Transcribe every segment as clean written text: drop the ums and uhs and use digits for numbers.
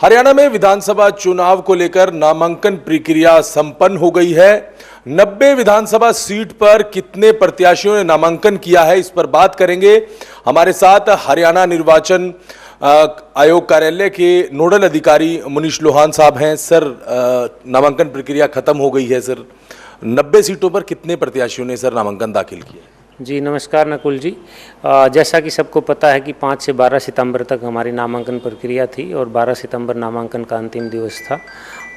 हरियाणा में विधानसभा चुनाव को लेकर नामांकन प्रक्रिया संपन्न हो गई है। 90 विधानसभा सीट पर कितने प्रत्याशियों ने नामांकन किया है, इस पर बात करेंगे। हमारे साथ हरियाणा निर्वाचन आयोग कार्यालय के नोडल अधिकारी मुनीश लोहान साहब हैं। सर, नामांकन प्रक्रिया खत्म हो गई है। सर, 90 सीटों पर कितने प्रत्याशियों ने सर नामांकन दाखिल किया? जी नमस्कार नकुल जी। जैसा कि सबको पता है कि 5 से 12 सितंबर तक हमारी नामांकन प्रक्रिया थी और 12 सितंबर नामांकन का अंतिम दिवस था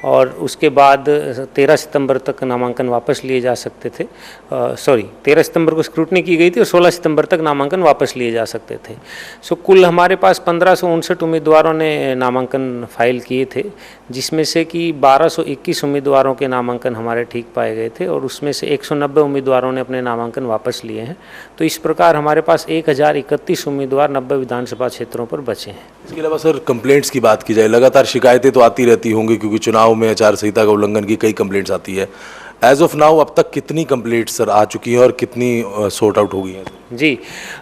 और उसके बाद 13 सितंबर तक नामांकन वापस लिए जा सकते थे। 13 सितंबर को स्क्रूटनी की गई थी और 16 सितंबर तक नामांकन वापस लिए जा सकते थे। कुल हमारे पास 1559 उम्मीदवारों ने नामांकन फाइल किए थे, जिसमें से कि 1221 उम्मीदवारों के नामांकन हमारे ठीक पाए गए थे और उसमें से 190 उम्मीदवारों ने अपने नामांकन वापस लिए हैं। तो इस प्रकार हमारे पास 1031 उम्मीदवार 90 विधानसभा क्षेत्रों पर बचे हैं। इसके अलावा सर, कंप्लेंट्स की बात की जाए, लगातार शिकायतें तो आती रहती होंगी क्योंकि चुनाव में आचार संहिता का उल्लंघन की कई कंप्लेंट्स आती है। एज ऑफ नाउ अब तक कितनी कंप्लेंट्स सर आ चुकी हैं और कितनी सॉर्ट आउट हो गई हैं? जी,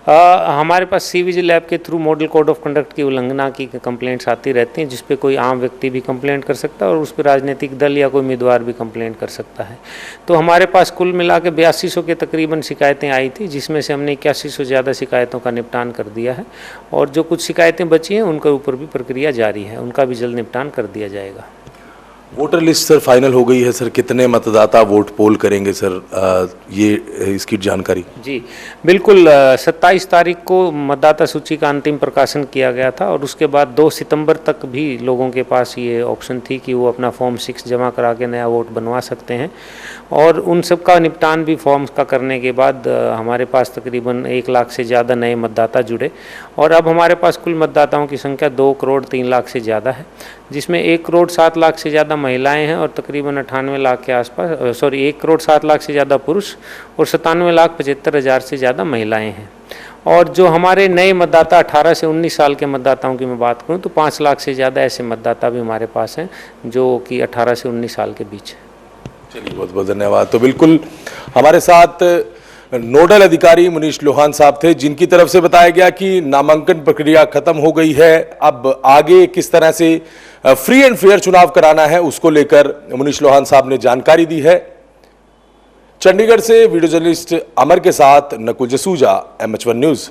हमारे पास सी-विजिल ऐप के through model code of conduct की उल्लंघना की कंप्लेंट्स आती रहती हैं, जिस पे कोई आम व्यक्ति भी कंप्लेंट कर सकता है और उस पर राजनीतिक दल या कोई उम्मीदवार भी कंप्लेंट कर सकता है। तो हमारे पास कुल मिला के 8200 के तकरीबन शिकायतें आई थी, जिसमें से हमने 8100 से ज़्यादा शिकायतों का निपटान कर दिया है और जो कुछ शिकायतें बची हैं उनके ऊपर भी प्रक्रिया जारी है, उनका भी जल्द निपटान कर दिया जाएगा। वोटर लिस्ट सर फाइनल हो गई है। सर, कितने मतदाता वोट पोल करेंगे सर, ये इसकी जानकारी? जी बिल्कुल, 27 तारीख को मतदाता सूची का अंतिम प्रकाशन किया गया था और उसके बाद 2 सितंबर तक भी लोगों के पास ये ऑप्शन थी कि वो अपना फॉर्म 6 जमा करा के नया वोट बनवा सकते हैं और उन सब का निपटान भी फॉर्म्स का करने के बाद हमारे पास तकरीबन 1 लाख से ज़्यादा नए मतदाता जुड़े और अब हमारे पास कुल मतदाताओं की संख्या 2 करोड़ 3 लाख से ज़्यादा है, जिसमें 1 करोड़ 7 लाख से ज़्यादा महिलाएं हैं और तकरीबन 98 लाख के आसपास 1 करोड़ 7 लाख से ज़्यादा पुरुष और 97 लाख 75 हज़ार से ज़्यादा महिलाएं हैं। और जो हमारे नए मतदाता 18 से 19 साल के मतदाताओं की मैं बात करूं तो 5 लाख से ज़्यादा ऐसे मतदाता भी हमारे पास हैं जो कि 18 से 19 साल के बीच है। चलिए, बहुत बहुत धन्यवाद। तो बिल्कुल हमारे साथ नोडल अधिकारी मुनीश लोहान साहब थे, जिनकी तरफ से बताया गया कि नामांकन प्रक्रिया खत्म हो गई है। अब आगे किस तरह से फ्री एंड फेयर चुनाव कराना है, उसको लेकर मुनीश लोहान साहब ने जानकारी दी है। चंडीगढ़ से वीडियो जर्नलिस्ट अमर के साथ नकुल जसूजा, MH1 न्यूज।